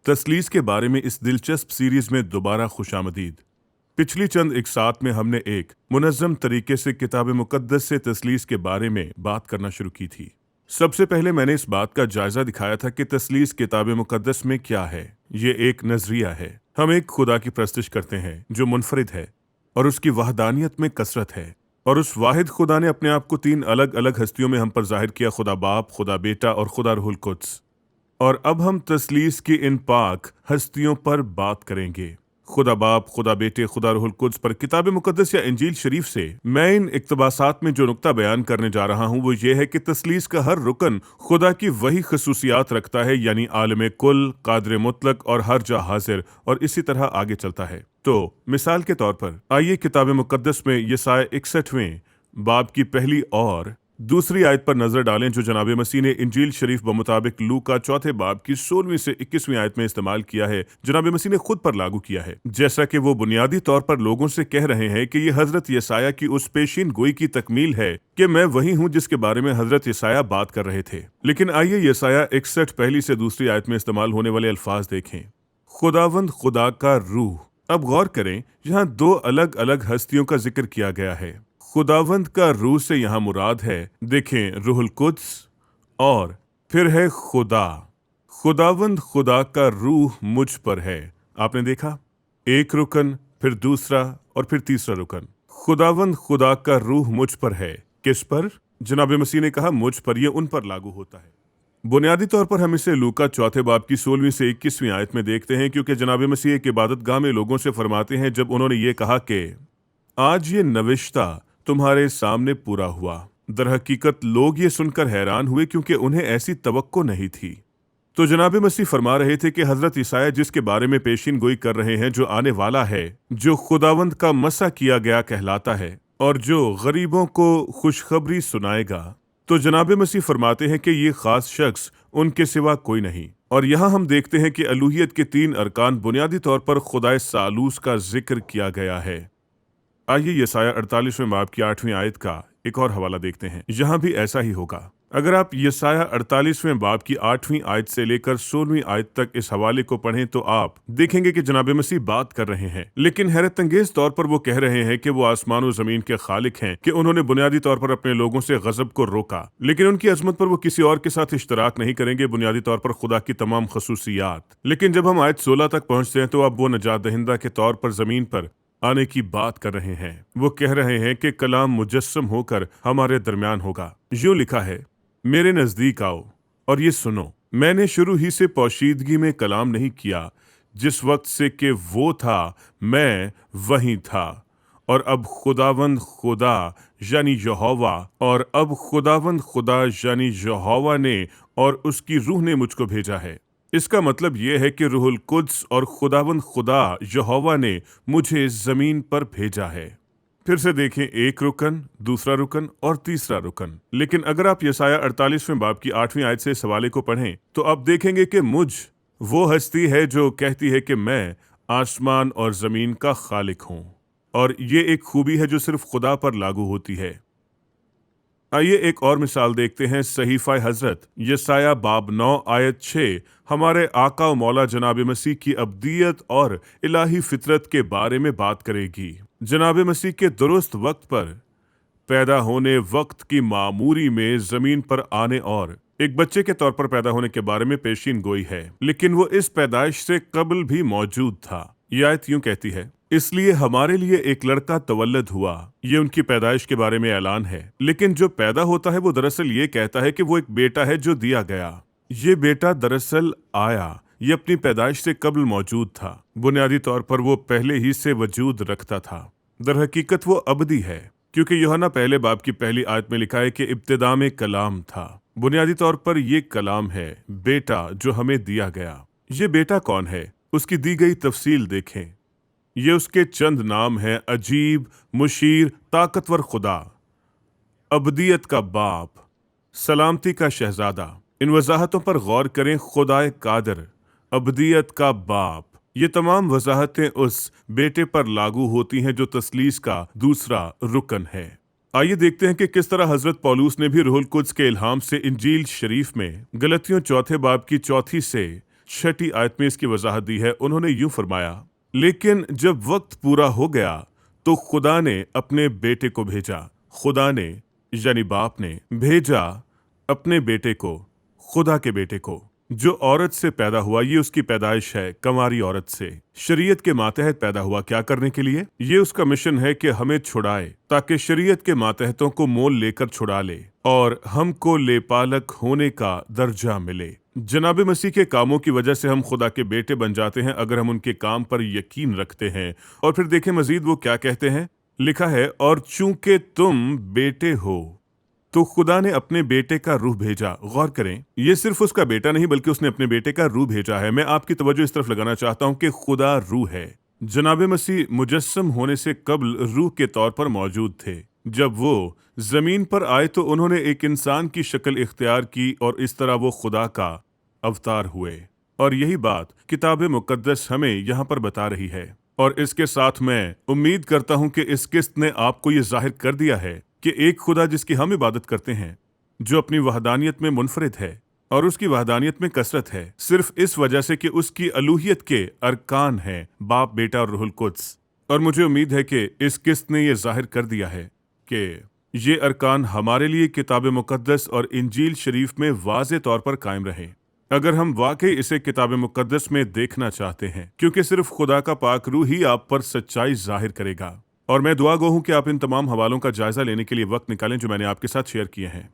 तस्लीस के बारे में इस दिलचस्प सीरीज में दोबारा खुशामदीद। पिछली चंद इकसात में हमने एक मुनज़्ज़म तरीके से किताब मुक़द्दस से तस्लीस के बारे में बात करना शुरू की थी। सबसे पहले मैंने इस बात का जायजा दिखाया था कि तस्लीस किताब मुक़द्दस में क्या है। ये एक नजरिया है। हम एक खुदा की परस्तिश करते हैं जो मुनफरिद है और उसकी वहदानियत में कसरत है, और उस वाहिद खुदा ने अपने आप को तीन अलग अलग हस्तियों में हम पर जाहिर किया, खुदा बाप, खुदा बेटा और खुदा रूहुल कुद्स। और अब हम तस्लीस की इन पाक हस्तियों पर बात करेंगे, खुदा बाप, खुदा बेटे, खुदा रूहुल कुद्स पर। किताब मुक़द्दस या इंजील शरीफ से मैं इन इक़्तिबासात में जो नुक्ता बयान करने जा रहा हूँ वो ये है कि तस्लीस का हर रुकन खुदा की वही खसूसियात रखता है, यानी आलम कुल, कादिर मुतलक और हर जा हाजिर, और इसी तरह आगे चलता है। तो मिसाल के तौर पर आइए किताब मुक़द्दस में यसाया 61वें बाब की पहली और दूसरी आयत पर नजर डालें, जो जनाब मसीह ने इंजील शरीफ बमुताबिक लूका चौथे बाब की 16वीं से 21वीं आयत में इस्तेमाल किया है। जनाब मसीह ने खुद पर लागू किया है, जैसा कि वो बुनियादी तौर पर लोगों से कह रहे हैं कि ये हजरत यसाया की उस पेशीन गोई की तकमील है कि मैं वही हूँ जिसके बारे में हजरत यसाया बात कर रहे थे। लेकिन आइए यसाया 61 पहली से दूसरी आयत में इस्तेमाल होने वाले अल्फाज देखें, खुदावंद खुदा का रूह। अब गौर करें, यहाँ दो अलग अलग हस्तियों का जिक्र किया गया है। खुदावंद का रूह से यहाँ मुराद है, देखें, रूहुल कुद्स, और फिर है खुदा। खुदावंद खुदा का रूह मुझ पर है। आपने देखा, एक रुकन, फिर दूसरा और फिर तीसरा रुकन। खुदावंद खुदा का रूह मुझ पर है। किस पर? जनाब मसीह ने कहा मुझ पर, यह उन पर लागू होता है। बुनियादी तौर पर हम इसे लूका चौथे बाब की 16वीं से 21वीं आयत में देखते हैं, क्योंकि जनाब मसीह एक इबादतगाह में लोगों से फरमाते हैं जब उन्होंने ये कहा कि आज ये नविश्ता तुम्हारे सामने पूरा हुआ। दरहकीकत लोग ये सुनकर हैरान हुए, क्योंकि उन्हें ऐसी तवक्को नहीं थी। तो जनाब मसीह फरमा रहे थे कि हजरत ईसाया जिसके बारे में पेशीन गोई कर रहे हैं, जो आने वाला है, जो खुदावंद का मसा किया गया कहलाता है और जो गरीबों को खुशखबरी सुनाएगा, तो जनाब मसीह फरमाते हैं कि ये खास शख्स उनके सिवा कोई नहीं। और यहाँ हम देखते हैं कि अलूहियत के तीन अरकान बुनियादी तौर पर खुदाए सालूस का जिक्र किया गया है। आइए यसाया 48वें बाब की 8वीं आयत का एक और हवाला देखते हैं। यहाँ भी ऐसा ही होगा। अगर आप यसाया 48वें बाब की 8वीं आयत से लेकर 16वीं आयत तक इस हवाले को पढ़ें तो आप देखेंगे कि जनाब मसीह बात कर रहे हैं, लेकिन हैरत अंगेज तौर पर वो कह रहे हैं कि वो आसमान और जमीन के खालिक हैं, कि उन्होंने बुनियादी तौर पर अपने लोगों से गजब को रोका, लेकिन उनकी अजमत पर वो किसी और के साथ इश्तराक नहीं करेंगे, बुनियादी तौर पर खुदा की तमाम खसूसियात। लेकिन जब हम आयत 16 तक पहुंचते हैं तो अब वो नजात दहिंदा के तौर पर जमीन पर आने की बात कर रहे हैं। वो कह रहे हैं कि कलाम मुजस्सम होकर हमारे दरमियान होगा। यूं लिखा है, मेरे नजदीक आओ और ये सुनो, मैंने शुरू ही से पोशीदगी में कलाम नहीं किया, जिस वक्त से कि वो था मैं वहीं था, और अब खुदावंद खुदा यानी यहोवा, और अब खुदावंद खुदा यानी यहोवा ने और उसकी रूह ने मुझको भेजा है। इसका मतलब यह है कि रूहुल कुद्स और खुदावंद खुदा यहोवा ने मुझे जमीन पर भेजा है। फिर से देखें, एक रुकन, दूसरा रुकन और तीसरा रुकन। लेकिन अगर आप यसाया 48वें बाब की 8वीं आयत से इस हवाले को पढ़ें तो आप देखेंगे कि मुझ वो हस्ती है जो कहती है कि मैं आसमान और जमीन का खालिक हूं, और ये एक खूबी है जो सिर्फ खुदा पर लागू होती है। आइए एक और मिसाल देखते हैं। सहीफा हजरत यसाया बाब 9 आयत 6 हमारे आका और मौला जनाब मसीह की अब्दियत और इलाही फितरत के बारे में बात करेगी। जनाब मसीह के दुरुस्त वक्त पर पैदा होने, वक्त की मामूरी में जमीन पर आने और एक बच्चे के तौर पर पैदा होने के बारे में पेशीन गोई है, लेकिन वो इस पैदाइश से कबल भी मौजूद था। यह आयत यूं कहती है, इसलिए हमारे लिए एक लड़का तवल्लद हुआ। ये उनकी पैदाइश के बारे में ऐलान है, लेकिन जो पैदा होता है वो दरअसल ये कहता है कि वो एक बेटा है जो दिया गया। ये बेटा दरअसल आया, ये अपनी पैदाइश से कबल मौजूद था। बुनियादी तौर पर वो पहले ही से वजूद रखता था। दरहकीकत वो अबदी है, क्योंकि यूहन्ना पहले बाब की पहली आयत में लिखा है कि इब्तिदा में कलाम था। बुनियादी तौर पर ये कलाम है, बेटा जो हमें दिया गया। ये बेटा कौन है? उसकी दी गई तफसील देखें। ये उसके चंद नाम हैं, अजीब, मुशीर, ताकतवर खुदा, अबदियत का बाप, सलामती का शहजादा। इन वजाहतों पर गौर करें, खुदाए कादर, अबदियत का बाप। ये तमाम वजाहतें उस बेटे पर लागू होती हैं जो तस्लीस का दूसरा रुकन है। आइए देखते हैं कि किस तरह हजरत पौलूस ने भी रूहुल कुद्स के इल्हाम से इंजील शरीफ में गलतियों चौथे बाब की 4 से छठी आयत में इसकी वजाहत दी है। उन्होंने यूं फरमाया, लेकिन जब वक्त पूरा हो गया तो खुदा ने अपने बेटे को भेजा। खुदा ने यानी बाप ने भेजा अपने बेटे को, खुदा के बेटे को, जो औरत से पैदा हुआ। ये उसकी पैदाइश है, कंवारी औरत से, शरीयत के मातहत पैदा हुआ। क्या करने के लिए? ये उसका मिशन है कि हमें छुड़ाए, ताकि शरीयत के मातहतों को मोल लेकर छुड़ा ले और हमको लेपालक होने का दर्जा मिले। जनाब मसीह के कामों की वजह से हम खुदा के बेटे बन जाते हैं, अगर हम उनके काम पर यकीन रखते हैं। और फिर देखें मजीद वो क्या कहते हैं। लिखा है, और चूंकि तुम बेटे हो तो खुदा ने अपने बेटे का रूह भेजा। गौर करें, ये सिर्फ उसका बेटा नहीं बल्कि उसने अपने बेटे का रूह भेजा है। मैं आपकी तवज्जो इस तरफ लगाना चाहता हूं कि खुदा रूह है। जनाब मसीह मुजस्सम होने से कबल रूह के तौर पर मौजूद थे। जब वो जमीन पर आए तो उन्होंने एक इंसान की शक्ल इख्तियार की और इस तरह वो खुदा का अवतार हुए। और यही बात किताब मुकद्दस हमें यहाँ पर बता रही है। और इसके साथ मैं उम्मीद करता हूँ कि इस किस्त ने आपको ये जाहिर कर दिया है कि एक खुदा जिसकी हम इबादत करते हैं, जो अपनी वहदानियत में मुनफरिद है और उसकी वहदानियत में कसरत है, सिर्फ इस वजह से कि उसकी अलूहियत के अरकान हैं, बाप, बेटा और रूहुल कुद्स। और मुझे उम्मीद है कि इस किस्त ने यह जाहिर कर दिया है कि ये अरकान हमारे लिए किताब मुकद्दस और इंजील शरीफ में वाज़े तौर पर कायम रहे, अगर हम वाकई इसे किताब मुकद्दस में देखना चाहते हैं, क्योंकि सिर्फ खुदा का पाक रूह ही आप पर सच्चाई जाहिर करेगा। और मैं दुआ गो हूं कि आप इन तमाम हवालों का जायजा लेने के लिए वक्त निकालें जो मैंने आपके साथ शेयर किए हैं।